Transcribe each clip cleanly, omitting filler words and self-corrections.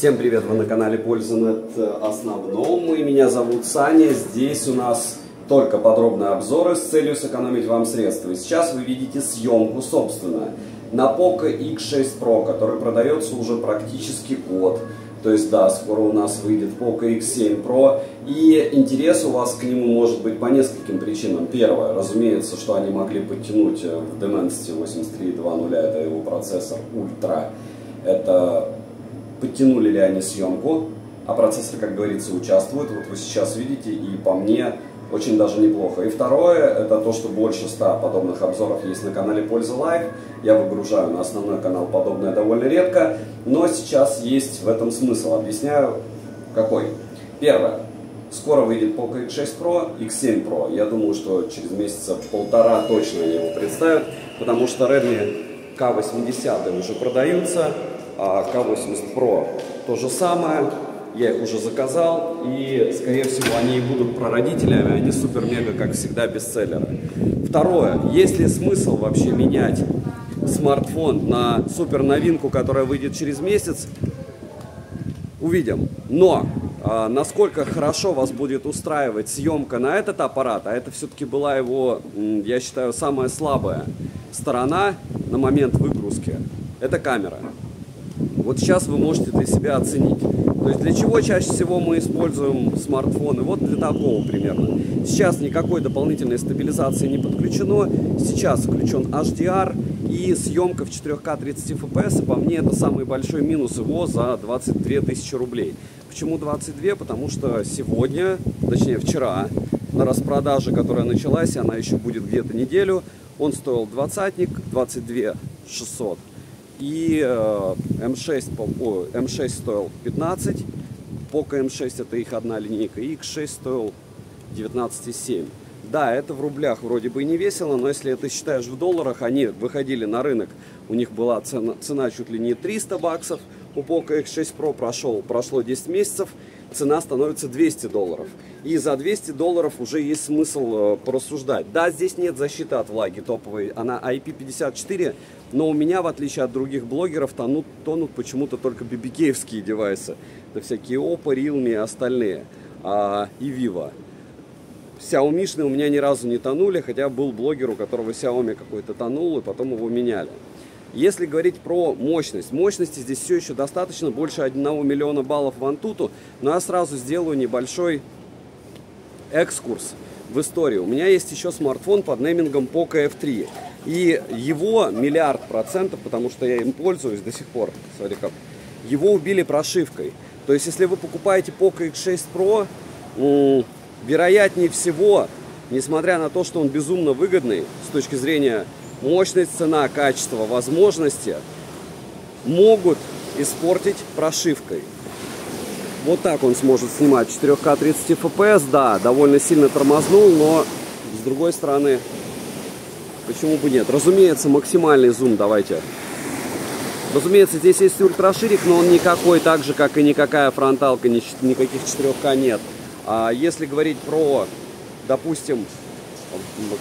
Всем привет, вы на канале Пользанет основном, и меня зовут Саня. Здесь у нас только подробные обзоры с целью сэкономить вам средства. И сейчас вы видите съемку, собственно, на Poco X6 Pro, который продается уже практически год. То есть, да, скоро у нас выйдет Poco X7 Pro, и интерес у вас к нему может быть по нескольким причинам. Первое, разумеется, что они могли подтянуть в Dimensity 8320, это его процессор Ultra. Это подтянули ли они съемку, а процессор, как говорится, участвует. Вот вы сейчас видите, и по мне очень даже неплохо. И второе, это то, что больше 100 подобных обзоров есть на канале Польза Лайв. Я выгружаю на основной канал подобное довольно редко, но сейчас есть в этом смысл. Объясняю, какой. Первое. Скоро выйдет Poco X6 Pro, X7 Pro. Я думаю, что через месяца полтора точно они его представят, потому что Redmi K80 уже продаются, а K80 Pro то же самое. Я их уже заказал, и, скорее всего, они и будут прародителями, они супер-мега, как всегда, бестселлеры. Второе. Есть ли смысл вообще менять смартфон на супер новинку, которая выйдет через месяц? Увидим. Но насколько хорошо вас будет устраивать съемка на этот аппарат, а это все-таки была его, я считаю, самая слабая сторона на момент выгрузки, это камера. Вот сейчас вы можете для себя оценить. То есть для чего чаще всего мы используем смартфоны? Вот для такого примерно. Сейчас никакой дополнительной стабилизации не подключено. Сейчас включен HDR и съемка в 4К 30 FPS. И по мне это самый большой минус его за 22 тысячи рублей. Почему 22? Потому что сегодня, точнее вчера, на распродаже, которая началась, она еще будет где-то неделю, он стоил 20-ник, 22 600. И M6 стоил 15, Poco M6 это их одна линейка, и X6 стоил 19,7. Да, это в рублях вроде бы и не весело, но если это считаешь в долларах, они выходили на рынок, у них была цена чуть ли не 300 баксов, у Poco X6 Pro прошло 10 месяцев, цена становится 200 долларов. И за 200 долларов уже есть смысл порассуждать. Да, здесь нет защиты от влаги топовой, она IP54, но у меня, в отличие от других блогеров, тонут почему-то только BBK-евские девайсы. Это всякие Oppo, Realme и остальные. И Vivo. Xiaomi-шные у меня ни разу не тонули, хотя был блогер, у которого Xiaomi какой-то тонул, и потом его меняли. Если говорить про мощность, мощности здесь все еще достаточно, больше 1 миллиона баллов в Antutu, но я сразу сделаю небольшой экскурс в историю. У меня есть еще смартфон под неймингом Poco F3, и его 1 миллиард %, потому что я им пользуюсь до сих пор, смотри как, его убили прошивкой. То есть, если вы покупаете Poco X6 Pro, вероятнее всего, несмотря на то, что он безумно выгодный с точки зрения мощность, цена, качество, возможности, могут испортить прошивкой. Вот так он сможет снимать 4К 30 FPS, да, довольно сильно тормознул, но с другой стороны, почему бы нет? Разумеется, максимальный зум давайте. Разумеется, здесь есть ультраширик, но он никакой, так же, как и никакая фронталка, никаких 4К нет. А если говорить про, допустим,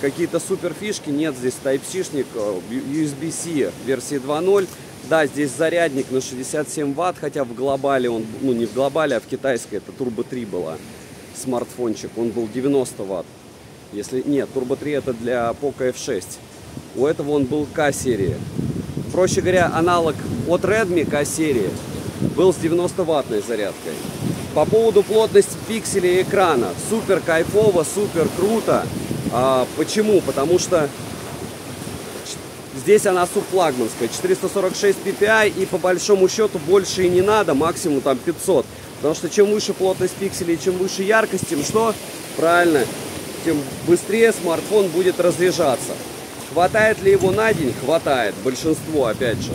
какие-то супер фишки, нет, здесь Type-C-шник, USB-C версии 2.0. Да, здесь зарядник на 67 Вт, хотя в глобале он, ну не в глобале, а в китайской, это Turbo 3 была, смартфончик, он был 90 Вт. Если нет, Turbo 3 это для Poco F6. У этого он был K-серии. Проще говоря, аналог от Redmi K-серии был с 90-ваттной зарядкой. По поводу плотности пикселей экрана, супер кайфово, супер круто. Почему? Потому что здесь она субфлагманская, 446 ppi, и по большому счету больше и не надо, максимум там 500. Потому что чем выше плотность пикселей, чем выше яркость, тем что? Правильно, тем быстрее смартфон будет разряжаться. Хватает ли его на день? Хватает, большинство опять же.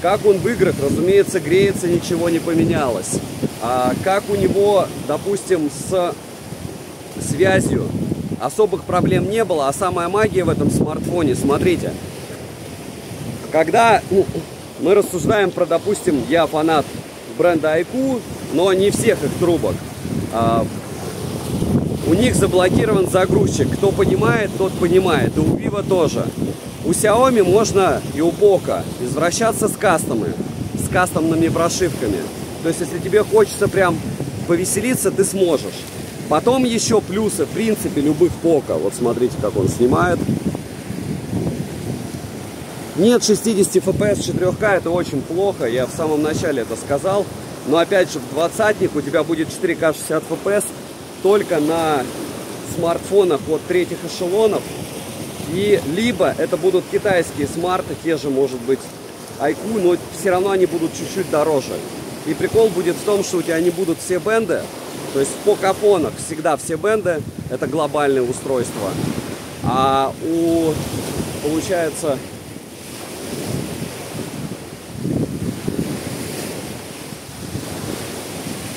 Как он в играх, разумеется, греется, ничего не поменялось. Как у него, допустим, с связью? Особых проблем не было, а самая магия в этом смартфоне, смотрите, когда мы рассуждаем про, допустим, я фанат бренда iQOO, но не всех их трубок, у них заблокирован загрузчик, кто понимает, тот понимает, и у Vivo тоже. У Xiaomi можно и у Poco извращаться с кастомными прошивками. То есть, если тебе хочется прям повеселиться, ты сможешь. Потом еще плюсы, в принципе, любых Poco. Вот смотрите, как он снимает. Нет 60 FPS 4К, это очень плохо. Я в самом начале это сказал. Но опять же, в 20-ник у тебя будет 4К 60 FPS только на смартфонах от третьих эшелонов. И либо это будут китайские смарты, те же, может быть, iQOO, но все равно они будут чуть-чуть дороже. И прикол будет в том, что у тебя не будут все бенды. То есть в покафонах всегда все бенды, это глобальное устройство. А у, получается,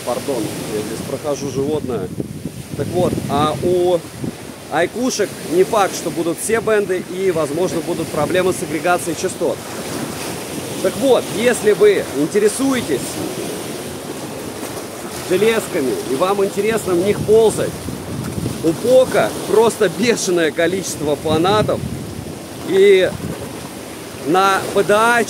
пардон, я здесь прохожу животное. Так вот, а у iQOO-шек не факт, что будут все бенды, и, возможно, будут проблемы с агрегацией частот. Так вот, если вы интересуетесь железками и вам интересно в них ползать, у Poco просто бешеное количество фанатов. И на PDA,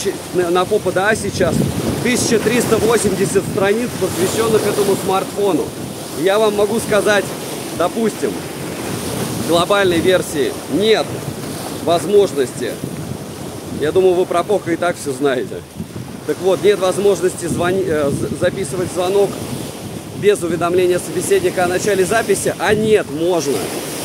по PDA сейчас 1380 страниц, посвященных этому смартфону. Я вам могу сказать, допустим, в глобальной версии нет возможности. Я думаю, вы про Poco и так все знаете. Так вот, нет возможности записывать звонок без уведомления собеседника о начале записи, а нет, можно.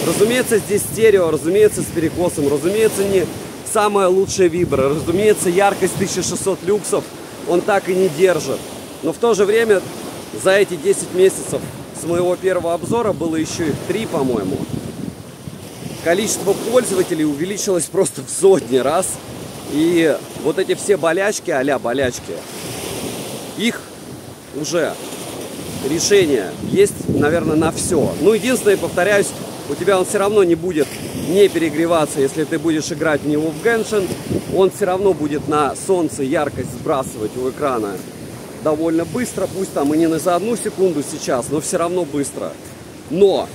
Разумеется, здесь стерео, разумеется, с перекосом, разумеется, не самая лучшая вибра, разумеется, яркость 1600 люксов он так и не держит. Но в то же время за эти 10 месяцев с моего первого обзора, было еще их 3, по-моему, количество пользователей увеличилось просто в сотни раз. И вот эти все болячки, а-ля болячки, их уже решение есть, наверное, на все. Ну, единственное, повторяюсь, у тебя он все равно не будет не перегреваться, если ты будешь играть в него в Genshin. Он все равно будет на солнце яркость сбрасывать у экрана довольно быстро. Пусть там и не за 1 секунду сейчас, но все равно быстро. Но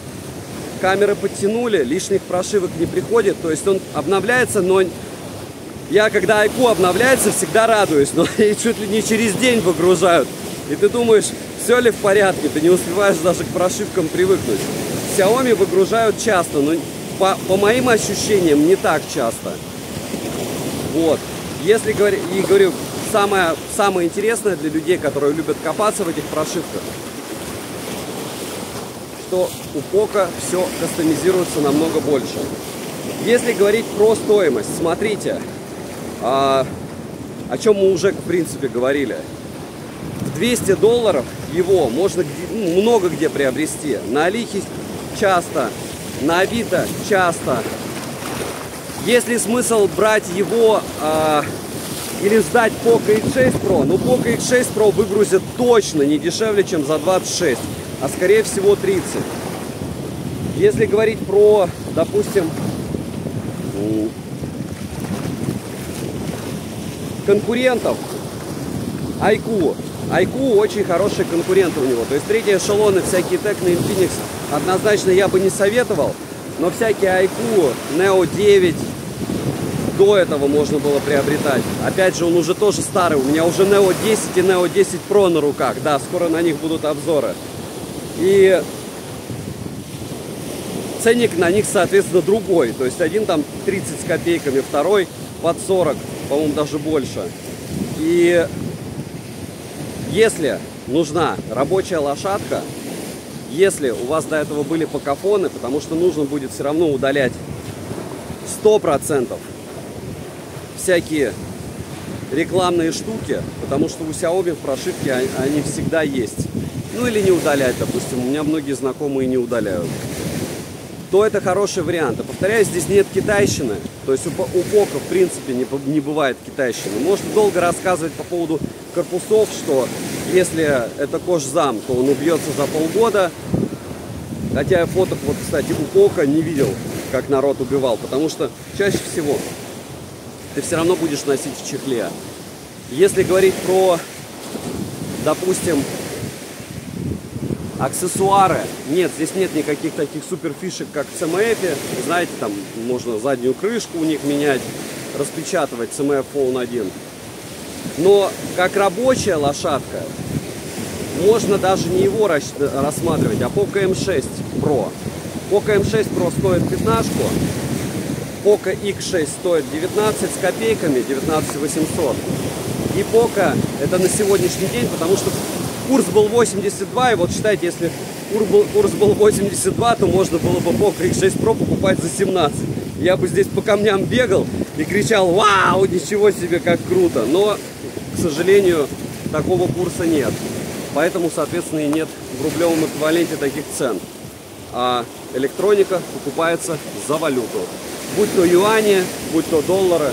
камеры подтянули, лишних прошивок не приходит. То есть он обновляется, но я, когда iQOO обновляется, всегда радуюсь. Но и чуть ли не через день выгружают. И ты думаешь, все ли в порядке, ты не успеваешь даже к прошивкам привыкнуть. Xiaomi выгружают часто, но по моим ощущениям не так часто. Вот. Если говорю, самое интересное для людей, которые любят копаться в этих прошивках, что у Poco все кастомизируется намного больше. Если говорить про стоимость, смотрите, о чем мы уже, в принципе, говорили. $200 его можно много где приобрести. На Алихе часто, на Авито часто. Есть ли смысл брать его или ждать Poco X6 Pro? Ну, Poco X6 Pro выгрузят точно не дешевле, чем за 26, а скорее всего 30. Если говорить про, допустим, конкурентов, iQOO. iQOO очень хорошие конкуренты у него. То есть третьи эшелоны, всякие Tecno, Infinix, однозначно я бы не советовал. Но всякие iQOO, Neo 9, до этого можно было приобретать. Опять же, он уже тоже старый. У меня уже Neo 10 и Neo 10 Pro на руках. Да, скоро на них будут обзоры. И ценник на них, соответственно, другой. То есть один там 30 с копейками, второй под 40, по-моему, даже больше. И если нужна рабочая лошадка, если у вас до этого были покафоны, потому что нужно будет все равно удалять 100% всякие рекламные штуки, потому что у Xiaomi в прошивке они всегда есть. Ну или не удалять, допустим, у меня многие знакомые не удаляют. То это хороший вариант. И повторяю, здесь нет китайщины. То есть у Poco в принципе не бывает китайщины. Можно долго рассказывать по поводу корпусов, что если это кожзам, то он убьется за полгода. Хотя я фоток, вот, кстати, у Poco не видел, как народ убивал. Потому что чаще всего ты все равно будешь носить в чехле. Если говорить про, допустим, аксессуары, нет, здесь нет никаких таких супер фишек, как в CMF. Знаете, там можно заднюю крышку у них менять, распечатывать CMF Phone 1. Но как рабочая лошадка, можно даже не его рассматривать, а Poco M6 Pro. Poco M6 Pro стоит 15, Poco X6 стоит 19 с копейками, 19 800. И Poco это на сегодняшний день, потому что курс был 82, и вот считайте, если курс был 82, то можно было бы Poco X6 Pro покупать за 17. Я бы здесь по камням бегал и кричал: вау, ничего себе, как круто. Но, к сожалению, такого курса нет. Поэтому, соответственно, и нет в рублевом эквиваленте таких цен. А электроника покупается за валюту. Будь то юани, будь то доллары,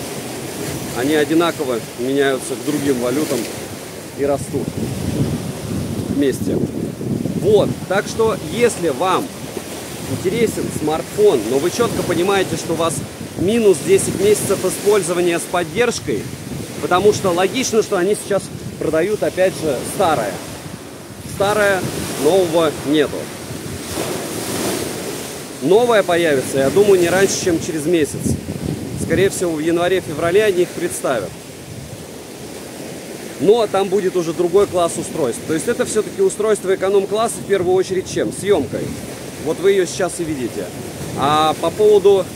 они одинаково меняются к другим валютам и растут вместе. Вот, так что, если вам интересен смартфон, но вы четко понимаете, что у вас минус 10 месяцев использования с поддержкой, потому что логично, что они сейчас продают, опять же, старое. Старое, нового нету. Новое появится, я думаю, не раньше, чем через месяц. Скорее всего, в январе-феврале они их представят. Но там будет уже другой класс устройств. То есть это все-таки устройство эконом-класса в первую очередь чем? Съемкой. Вот вы ее сейчас и видите. А по поводу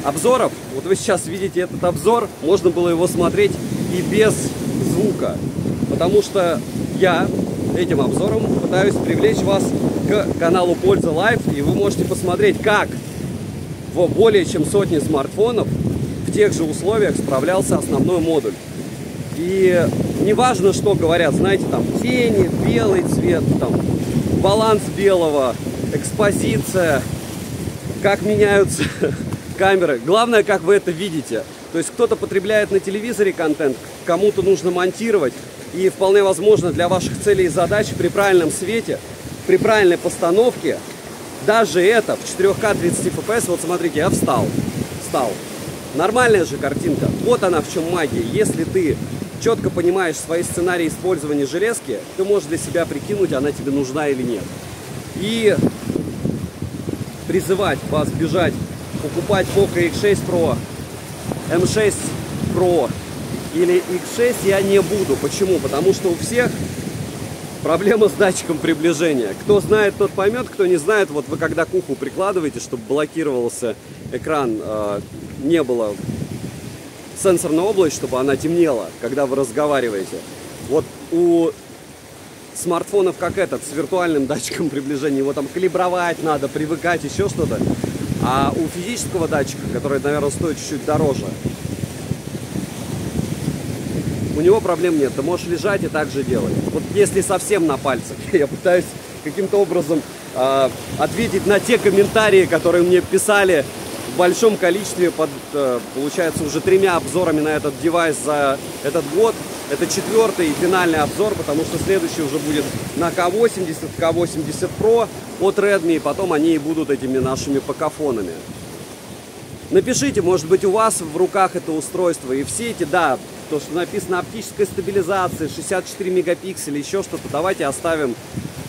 обзоров, вот вы сейчас видите этот обзор, можно было его смотреть и без звука. Потому что я этим обзором пытаюсь привлечь вас к каналу Польза Лайф, и вы можете посмотреть, как в более чем сотне смартфонов в тех же условиях справлялся основной модуль. И не важно, что говорят, знаете, там тени, белый цвет, там баланс белого, экспозиция, как меняются камеры. Главное, как вы это видите. То есть кто-то потребляет на телевизоре контент, кому-то нужно монтировать. И вполне возможно для ваших целей и задач при правильном свете, при правильной постановке, даже это в 4К 30 FPS, вот смотрите, я встал. Нормальная же картинка. Вот она в чем магия. Если ты четко понимаешь свои сценарии использования железки, ты можешь для себя прикинуть, она тебе нужна или нет. И призывать вас бежать, покупать Poco X6 Pro, M6 Pro или X6 я не буду. Почему? Потому что у всех проблема с датчиком приближения. Кто знает, тот поймет, кто не знает, вот вы когда к уху прикладываете, чтобы блокировался экран, не было сенсорной области, чтобы она темнела, когда вы разговариваете. Вот у смартфонов как этот, с виртуальным датчиком приближения, его там калибровать надо, привыкать, еще что-то. А у физического датчика, который, наверное, стоит чуть-чуть дороже, у него проблем нет. Ты можешь лежать и так же делать. Вот если совсем на пальцах, я пытаюсь каким-то образом ответить на те комментарии, которые мне писали в большом количестве под, получается, уже 3 обзорами на этот девайс за этот год. Это 4-й и финальный обзор, потому что следующий уже будет на K80, K80 Pro от Redmi, и потом они и будут этими нашими покафонами. Напишите, может быть, у вас в руках это устройство, и все эти, да, то, что написано оптическая стабилизация, 64 мегапикселя, еще что-то, давайте оставим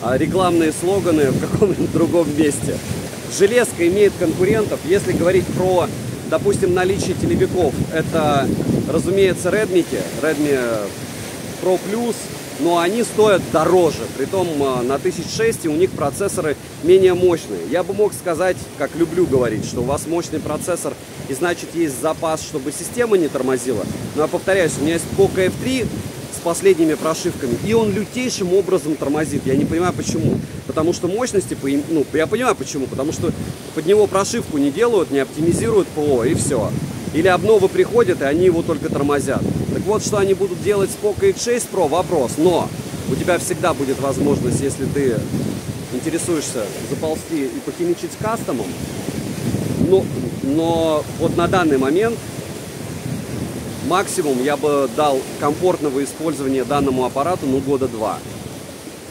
рекламные слоганы в каком-нибудь другом месте. Железка имеет конкурентов. Если говорить про, допустим, наличие телевиков, это, разумеется, Redmi Pro Plus, но они стоят дороже. Притом на 1006 у них процессоры менее мощные. Я бы мог сказать, как люблю говорить, что у вас мощный процессор, и значит есть запас, чтобы система не тормозила. Но я повторяюсь, у меня есть Poco F3 с последними прошивками, и он лютейшим образом тормозит. Я не понимаю почему. Потому что мощности, ну, я понимаю почему. Потому что под него прошивку не делают, не оптимизируют ПО, и все. Или обновы приходят, и они его только тормозят. Так вот, что они будут делать с Poco X6 Pro, вопрос. Но у тебя всегда будет возможность, если ты интересуешься, заползти и похимичить с кастомом. Но вот на данный момент максимум я бы дал комфортного использования данному аппарату, ну, года 2.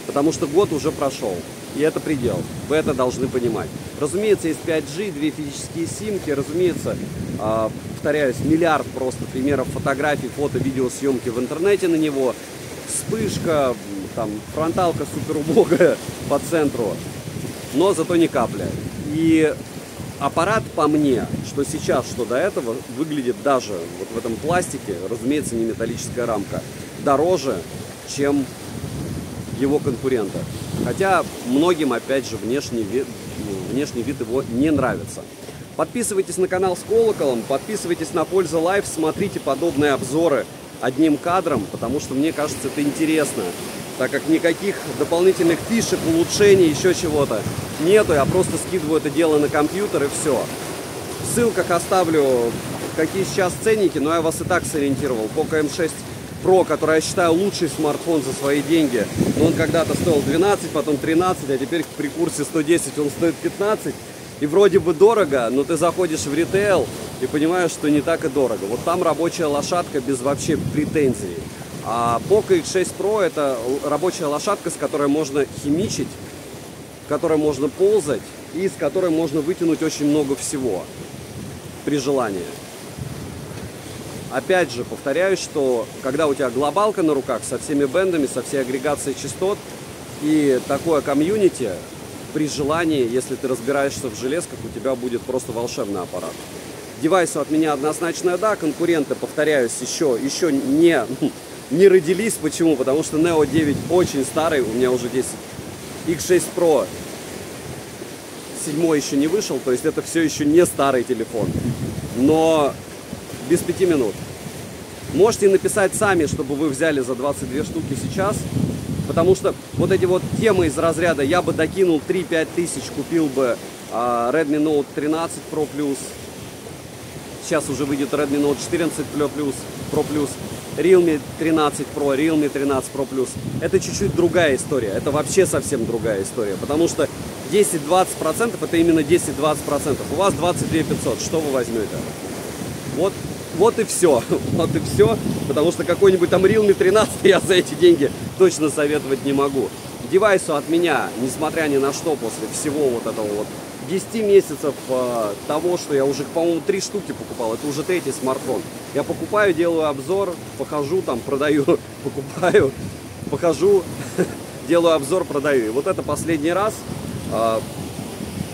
Потому что год уже прошел. И это предел. Вы это должны понимать. Разумеется, есть 5G, 2 физические симки. Разумеется, повторяюсь, миллиард просто примеров фотографий, фото, видеосъемки в интернете на него. Вспышка, там, фронталка супер убогая по центру. Но зато не капля. И аппарат, по мне, что сейчас, что до этого, выглядит даже вот в этом пластике, разумеется, не металлическая рамка, дороже, чем его конкурента. Хотя многим, опять же, внешний вид его не нравится. Подписывайтесь на канал с колоколом, подписывайтесь на Польза Лайф, смотрите подобные обзоры одним кадром, потому что мне кажется, это интересно, так как никаких дополнительных фишек, улучшений, еще чего-то нету, я просто скидываю это дело на компьютер и все. В ссылках оставлю, какие сейчас ценники, но я вас и так сориентировал. Poco M6 Pro, который я считаю лучший смартфон за свои деньги, но он когда-то стоил 12, потом 13, а теперь при курсе 110 он стоит 15. И вроде бы дорого, но ты заходишь в ритейл и понимаешь, что не так и дорого. Вот там рабочая лошадка без вообще претензий. А Poco X6 Pro это рабочая лошадка, с которой можно химичить, с которой можно ползать и с которой можно вытянуть очень много всего при желании. Опять же, повторяюсь, что когда у тебя глобалка на руках со всеми бендами, со всей агрегацией частот и такое комьюнити, при желании, если ты разбираешься в железках, у тебя будет просто волшебный аппарат. Девайсу от меня однозначно да, конкуренты, повторяюсь, еще не родились. Почему? Потому что Neo 9 очень старый, у меня уже 10. X6 Pro 7 еще не вышел, то есть это все еще не старый телефон. Но без 5 минут. Можете написать сами, чтобы вы взяли за 22 штуки сейчас. Потому что вот эти вот темы из разряда я бы докинул 3-5 тысяч, купил бы Redmi Note 13 Pro Plus. Сейчас уже выйдет Redmi Note 14 Pro Plus, Realme 13 Pro, Realme 13 Pro Plus. Это чуть-чуть другая история, это вообще совсем другая история. Потому что 10-20% это именно 10-20%. У вас 22 500, что вы возьмете? Вот и все, вот и все, потому что какой-нибудь там Realme 13 я за эти деньги точно советовать не могу. Девайсу от меня, несмотря ни на что, после всего вот этого вот 10 месяцев того, что я уже, по-моему, 3 штуки покупал, это уже 3-й смартфон. Я покупаю, делаю обзор, похожу там, продаю, покупаю, похожу, делаю обзор, продаю. И вот это последний раз.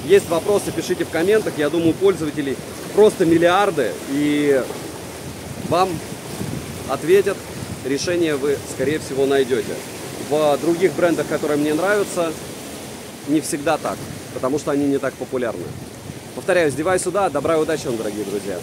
Есть вопросы, пишите в комментах, я думаю, пользователей просто миллиарды, и вам ответят, решение вы, скорее всего, найдете. В других брендах, которые мне нравятся, не всегда так, потому что они не так популярны. Повторяюсь, девайс сюда, добра и удачи вам, дорогие друзья.